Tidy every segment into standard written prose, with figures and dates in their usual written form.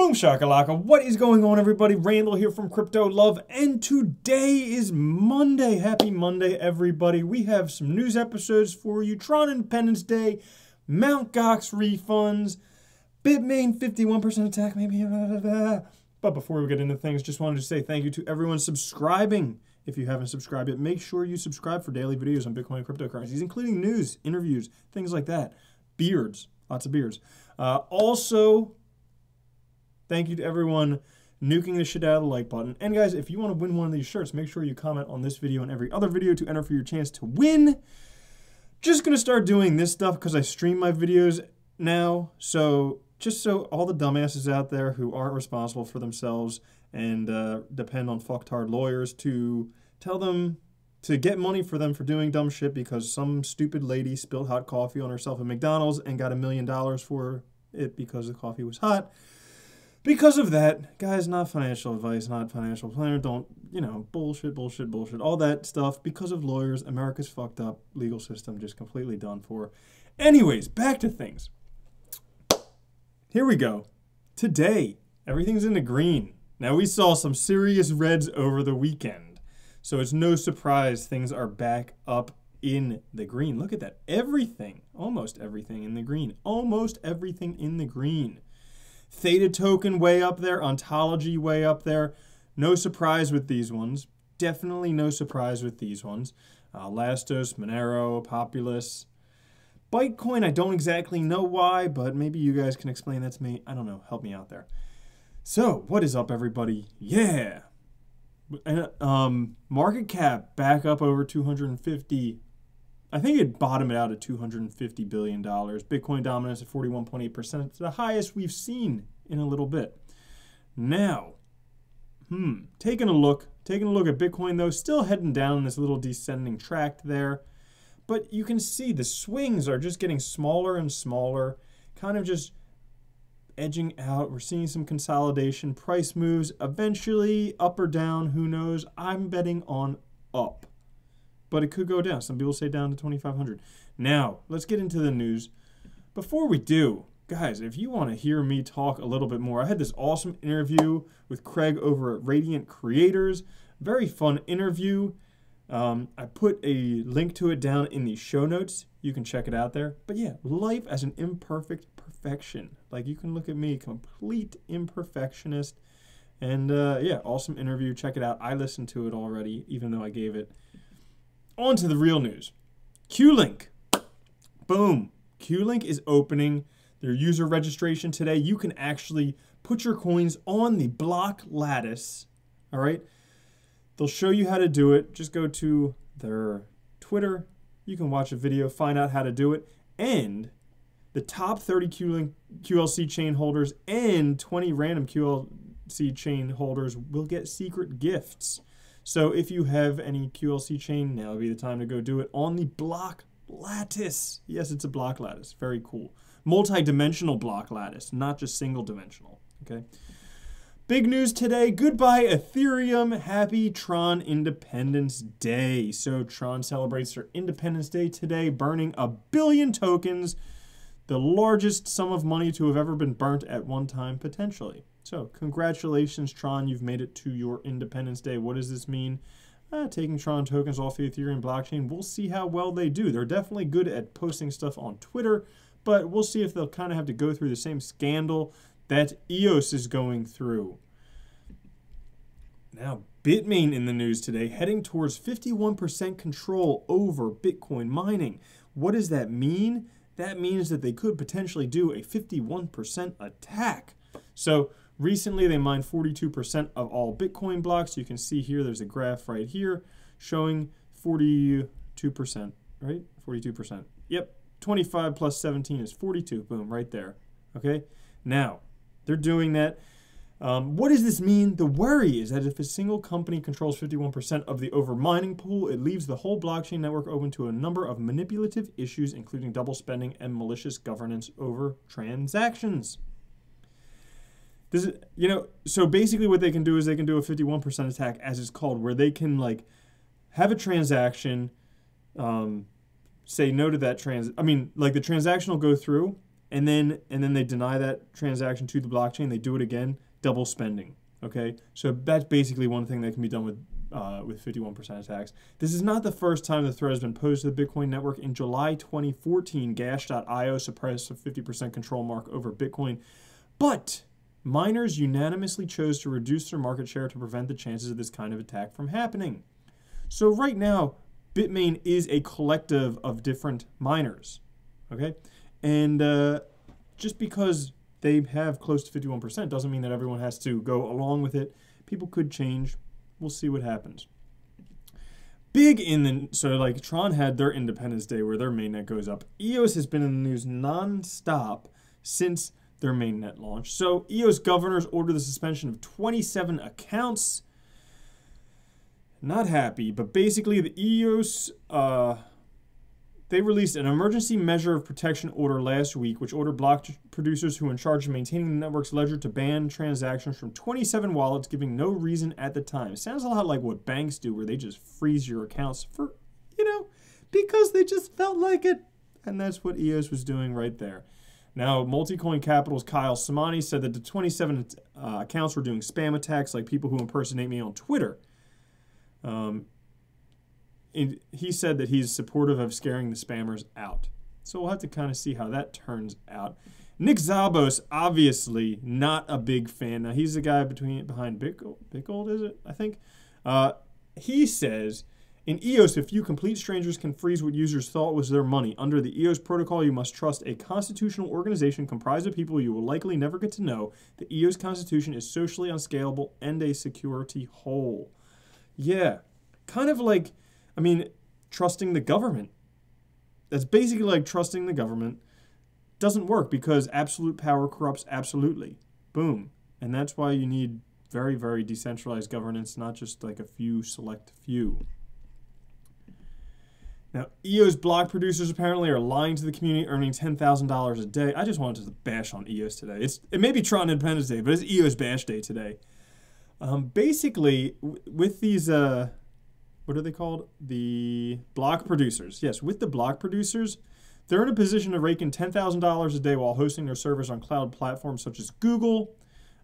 Boom shakalaka, what is going on everybody? Randall here from Crypto Love, and today is Monday. Happy Monday everybody. We have some news episodes for you. Tron Independence Day, Mt. Gox refunds, Bitmain 51% attack, maybe. But before we get into things, just wanted to say thank you to everyone subscribing. If you haven't subscribed yet, make sure you subscribe for daily videos on Bitcoin and cryptocurrencies, including news, interviews, things like that. Beards, lots of beards. Also, thank you to everyone nuking the shit out of the like button. And guys, if you want to win one of these shirts, make sure you comment on this video and every other video to enter for your chance to win. Just going to start doing this stuff because I stream my videos now. So just so all the dumbasses out there who aren't responsible for themselves and depend on fucktard lawyers to tell them to get money for them for doing dumb shit because some stupid lady spilled hot coffee on herself at McDonald's and got $1 million for it because the coffee was hot. Because of that, guys, not financial advice, not financial planner, don't, bullshit, all that stuff. Because of lawyers, America's fucked up, legal system just completely done for. Anyways, back to things. Here we go. Today, everything's in the green. Now, we saw some serious reds over the weekend, so it's no surprise things are back up in the green. Look at that. Everything, almost everything in the green. Almost everything in the green. Theta token way up there, ontology way up there. No surprise with these ones. Definitely no surprise with these ones. Lastos, Monero, Populus. Bitcoin, I don't exactly know why, but maybe you guys can explain that to me. I don't know. Help me out there. So, what is up, everybody? Yeah. Market cap back up over 250. I think it bottomed out at $250 billion. Bitcoin dominance at 41.8%. It's the highest we've seen in a little bit. Now, taking a look at Bitcoin, though, still heading down this little descending tract there. But you can see the swings are just getting smaller and smaller, kind of just edging out. We're seeing some consolidation. Price moves eventually up or down. Who knows? I'm betting on up. But it could go down. Some people say down to 2,500. Now, let's get into the news. Before we do, guys, if you want to hear me talk a little bit more, I had this awesome interview with Craig over at Radiant Creators. Very fun interview. I put a link to it down in the show notes. You can check it out there. But yeah, life as an imperfect perfection. Like, you can look at me, complete imperfectionist. And yeah, awesome interview. Check it out. I listened to it already, even though I gave it. On to the real news. QLink. Boom. QLink is opening their user registration today. You can actually put your coins on the block lattice. All right. They'll show you how to do it. Just go to their Twitter. You can watch a video, find out how to do it. And the top 30 QLC chain holders and 20 random QLC chain holders will get secret gifts. So if you have any QLC chain, now would be the time to go do it on the block lattice. Yes, it's a block lattice. Very cool. Multi-dimensional block lattice, not just single-dimensional. Okay. Big news today. Goodbye, Ethereum. Happy Tron Independence Day. So Tron celebrates their Independence Day today, burning 1 billion tokens, the largest sum of money to have ever been burnt at one time, potentially. So, congratulations, Tron. You've made it to your Independence Day. What does this mean? Taking Tron tokens off the Ethereum blockchain. We'll see how well they do. They're definitely good at posting stuff on Twitter, but we'll see if they'll kind of have to go through the same scandal that EOS is going through. Now, Bitmain in the news today, heading towards 51% control over Bitcoin mining. What does that mean? That means that they could potentially do a 51% attack. So, recently, they mined 42% of all Bitcoin blocks. You can see here, there's a graph right here showing 42%, right? 42%. Yep, 25 plus 17 is 42. Boom, right there. Okay, now, they're doing that. What does this mean? The worry is that if a single company controls 51% of the over-mining pool, it leaves the whole blockchain network open to a number of manipulative issues, including double spending and malicious governance over transactions. This is, so basically what they can do is they can do a 51% attack, as it's called, where they can, like, have a transaction, say no to that the transaction will go through, and then they deny that transaction to the blockchain. They do it again, double spending. Okay, so that's basically one thing that can be done with 51% attacks. This is not the first time the threat has been posed to the Bitcoin network. In July 2014, Gash.io suppressed a 50% control mark over Bitcoin, but miners unanimously chose to reduce their market share to prevent the chances of this kind of attack from happening. So right now, Bitmain is a collective of different miners, okay? And just because they have close to 51% doesn't mean that everyone has to go along with it. People could change. We'll see what happens. Big in the, so like Tron had their Independence Day where their mainnet goes up. EOS has been in the news non-stop since their mainnet launch. So EOS governors ordered the suspension of 27 accounts. Not happy, but basically the EOS, they released an emergency measure of protection order last week, which ordered block producers who are in charge of maintaining the network's ledger to ban transactions from 27 wallets, giving no reason at the time. Sounds a lot like what banks do, where they just freeze your accounts for, because they just felt like it. And that's what EOS was doing right there. Now, Multicoin Capital's Kyle Samani said that the 27 accounts were doing spam attacks, like people who impersonate me on Twitter. He said that he's supportive of scaring the spammers out. So we'll have to kind of see how that turns out. Nick Szabo's obviously not a big fan. Now, he's the guy behind Bitgold, is it? I think. He says, in EOS, a few complete strangers can freeze what users thought was their money. Under the EOS protocol, you must trust a constitutional organization comprised of people you will likely never get to know. The EOS constitution is socially unscalable and a security hole. Yeah, kind of like, trusting the government. That's basically like trusting the government. Doesn't work because absolute power corrupts absolutely. Boom. And that's why you need very, very decentralized governance, not just like a few select few. Now, EOS block producers apparently are lying to the community, earning $10,000 a day. I just wanted to bash on EOS today. It may be Tron Independence Day, but it's EOS bash day today. Basically, with these, what are they called? The block producers. Yes, with the block producers, they're in a position to rake in $10,000 a day while hosting their servers on cloud platforms such as Google.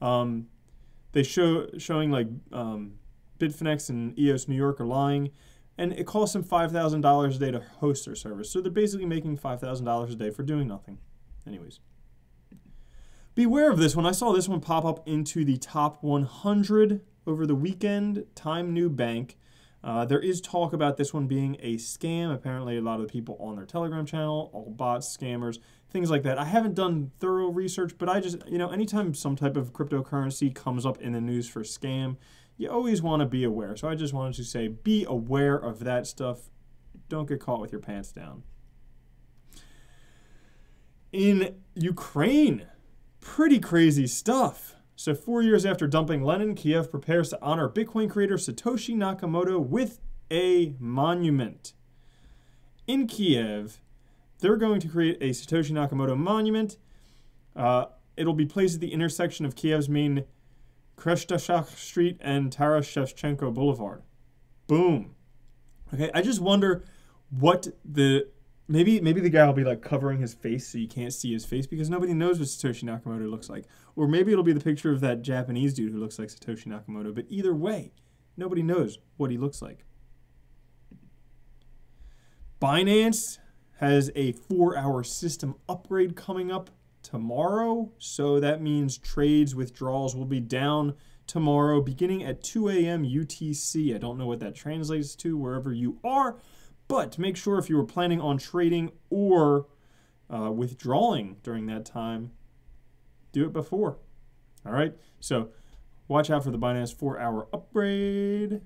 They showing like Bitfinex and EOS New York are lying, and it costs them $5,000 a day to host their servers. So they're basically making $5,000 a day for doing nothing. Anyways. Beware of this one. I saw this one pop up into the top 100 over the weekend. TimeNewBank. There is talk about this one being a scam. Apparently, a lot of the people on their Telegram channel, all bots, scammers, things like that. I haven't done thorough research, but I just, anytime some type of cryptocurrency comes up in the news for scam, you always want to be aware. So I just wanted to say, be aware of that stuff. Don't get caught with your pants down. In Ukraine, pretty crazy stuff. So 4 years after dumping Lenin, Kiev prepares to honor Bitcoin creator Satoshi Nakamoto with a monument. In Kiev, they're going to create a Satoshi Nakamoto monument. It'll be placed at the intersection of Kiev's main Krestashak Street and Taras Shevchenko Boulevard. Boom. Okay, I just wonder what the... Maybe the guy will be like covering his face so you can't see his face because nobody knows what Satoshi Nakamoto looks like. Or maybe it'll be the picture of that Japanese dude who looks like Satoshi Nakamoto. But either way, nobody knows what he looks like. Binance has a 4-hour system upgrade coming up tomorrow. So that means trades withdrawals will be down tomorrow beginning at 2 a.m. UTC. I don't know what that translates to wherever you are. But make sure if you were planning on trading or withdrawing during that time, do it before. All right? So watch out for the Binance 4-hour upgrade.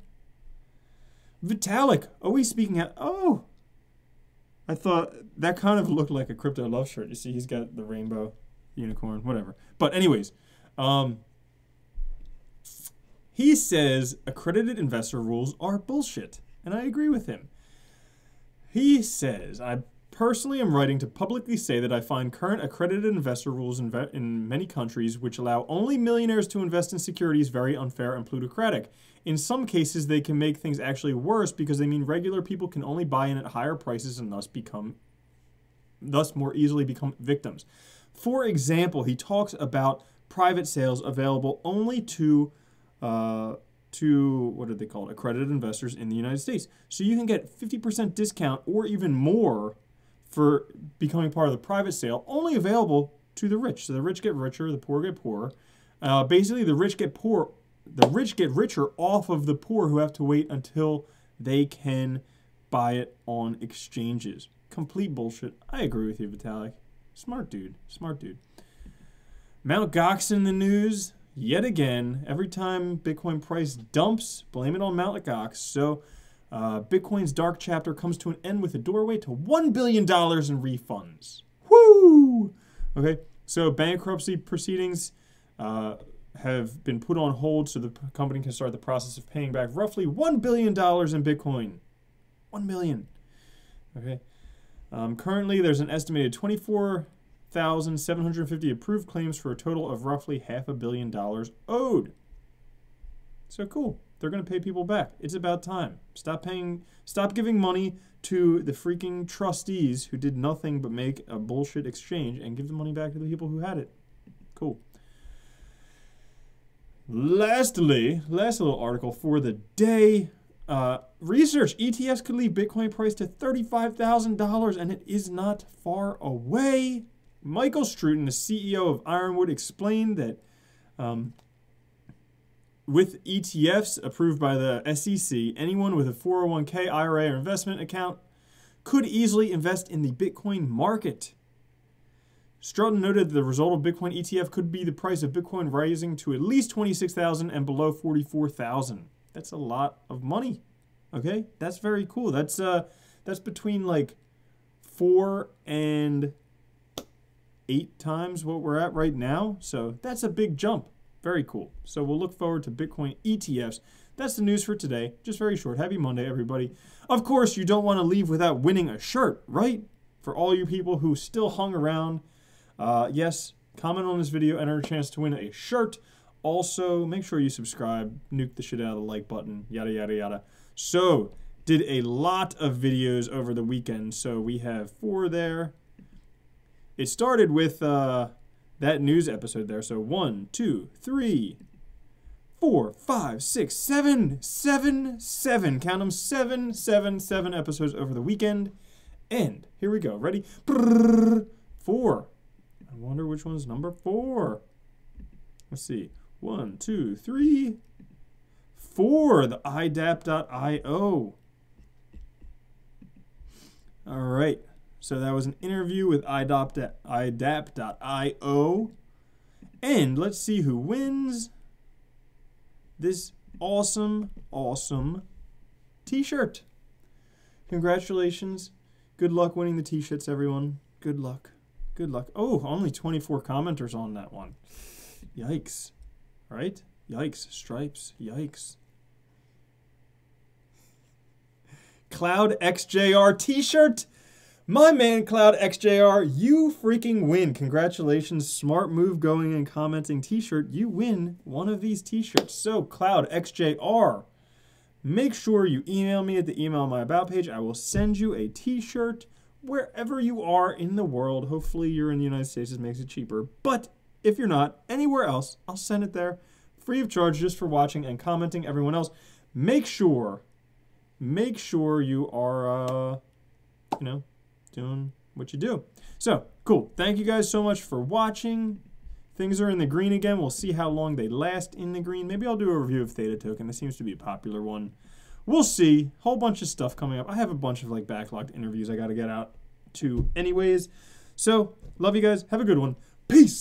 Vitalik. Oh, he's speaking out. Oh, I thought that kind of looked like a crypto love shirt. You see, he's got the rainbow unicorn, whatever. But anyways, he says accredited investor rules are bullshit. And I agree with him. He says, I personally am writing to publicly say that I find current accredited investor rules in many countries which allow only millionaires to invest in securities very unfair and plutocratic. In some cases, they can make things actually worse because they mean regular people can only buy in at higher prices and thus more easily become victims. For example, he talks about private sales available only to what are they called? Accredited investors in the United States. So you can get 50% discount or even more for becoming part of the private sale, only available to the rich. So the rich get richer, the poor get poorer. Basically, the rich get poor. The rich get richer off of the poor who have to wait until they can buy it on exchanges. Complete bullshit. I agree with you, Vitalik. Smart dude. Smart dude. Mt. Gox in the news yet again. Every time Bitcoin price dumps, blame it on Mt. Gox. So Bitcoin's dark chapter comes to an end with a doorway to $1 billion in refunds. Woo! Okay, so bankruptcy proceedings have been put on hold so the company can start the process of paying back roughly $1 billion in Bitcoin. 1 million. Okay. Currently, there's an estimated 24,750 approved claims for a total of roughly $500 million owed. So cool. They're going to pay people back. It's about time. Stop giving money to the freaking trustees who did nothing but make a bullshit exchange and give the money back to the people who had it. Cool. Lastly, last little article for the day. Research ETFs could leave Bitcoin price to $35,000 and it is not far away. Michael Strutin, the CEO of Ironwood, explained that with ETFs approved by the SEC, anyone with a 401k, IRA, or investment account could easily invest in the Bitcoin market. Strutin noted that the result of Bitcoin ETF could be the price of Bitcoin rising to at least $26,000 and below $44,000. That's a lot of money. Okay, that's very cool. That's between like 4 and 8 times what we're at right now. So that's a big jump. Very cool. So we'll look forward to Bitcoin ETFs. That's the news for today. Just very short. Happy Monday, everybody. Of course, you don't want to leave without winning a shirt, right? For all you people who still hung around, yes, comment on this video, enter a chance to win a shirt. Also, make sure you subscribe, nuke the shit out of the like button, yada, yada, yada. So, did a lot of videos over the weekend. So, we have 4 there. It started with that news episode there. So, 1, 2, 3, 4, 5, 6, 7. Count them, 7 episodes over the weekend. And here we go. Ready? 4. I wonder which one's number 4. Let's see. 1, 2, 3, 4. The idap.io. All right. So that was an interview with idap.io. And let's see who wins this awesome, awesome t-shirt. Congratulations. Good luck winning the t-shirts, everyone. Good luck. Good luck. Oh, only 24 commenters on that one. Yikes. Right? Yikes. Stripes. Yikes. Cloud XJR t-shirt. My man, Cloud XJR, you freaking win. Congratulations. Smart move going and commenting t-shirt. You win one of these t-shirts. So, Cloud XJR, make sure you email me at the email on my about page. I will send you a t-shirt wherever you are in the world. Hopefully you're in the United States. It makes it cheaper. But if you're not, anywhere else, I'll send it there free of charge just for watching and commenting. Everyone else, make sure you are, doing what you do. So, cool. Thank you guys so much for watching. Things are in the green again. We'll see how long they last in the green. Maybe I'll do a review of Theta Token. This seems to be a popular one. We'll see. Whole bunch of stuff coming up. I have a bunch of like backlogged interviews I got to get out to anyways. So, love you guys. Have a good one. Peace.